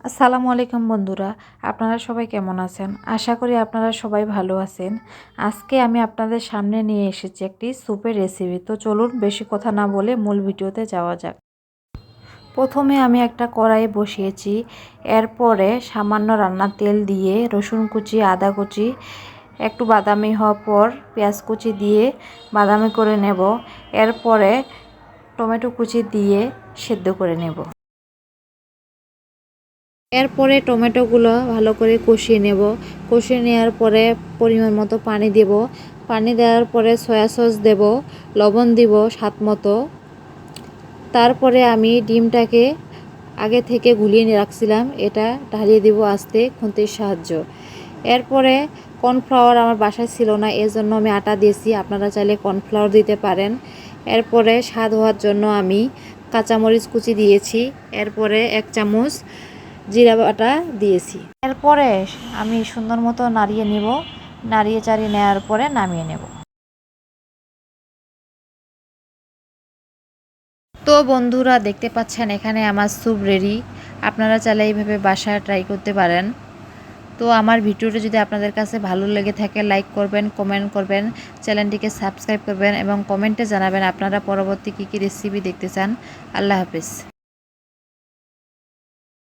আসসালামু আলাইকুম বন্ধুরা, আপনারা সবাই কেমন আছেন? আশা করি আপনারা সবাই ভালো আছেন। আজকে আমি আপনাদের সামনে নিয়ে এসেছি একটি স্যুপের রেসিপি। তো চলুন বেশি কথা না বলে মূল ভিডিওতে যাওয়া যাক। প্রথমে আমি একটা কড়াই বসিয়েছি। এরপরে সামান্য রান্নার তেল দিয়ে রসুন কুচি, আদা কুচি, একটু বাদামি হওয়ার পর পেঁয়াজ কুচি দিয়ে বাদামি করে নেব। এরপরে টমেটো কুচি দিয়ে সেদ্ধ করে নেব। এরপরে টমেটোগুলো ভালো করে কষিয়ে নেব। কষিয়ে নেওয়ার পরে পরিমাণ মতো পানি দেব। পানি দেওয়ার পরে সয়া সস দেব, লবণ দিব স্বাদ মতো। তারপরে আমি ডিমটাকে আগে থেকে গুলিয়ে রাখছিলাম, এটা ঢালিয়ে দিব আস্তে খুন্তির সাহায্য। এরপরে কর্নফ্লাওয়ার আমার বাসায় ছিল না, এর জন্য আমি আটা দিয়েছি, আপনারা চাইলে কর্নফ্লাওয়ার দিতে পারেন। এরপরে স্বাদ হওয়ার জন্য আমি কাঁচামরিচ কুচি দিয়েছি। এরপরে 1 চামচ জিরা বাটা দিয়েছি। এরপরে আমি সুন্দর মতো নাড়িয়ে নেব। নাড়িয়ে চাড়িয়ে নেওয়ার পরে নামিয়ে নেব। তো বন্ধুরা দেখতে পাচ্ছেন এখানে আমার স্যুপ রেডি। আপনারা চাইলে এইভাবে বাসায় ট্রাই করতে পারেন। তো আমার ভিডিওটা যদি আপনাদের কাছে ভালো লেগে থাকে লাইক করবেন, কমেন্ট করবেন, চ্যানেলটিকে সাবস্ক্রাইব করবেন এবং কমেন্টে জানাবেন আপনারা পরবর্তী কী কী রেসিপি দেখতে চান। আল্লাহ হাফেজ।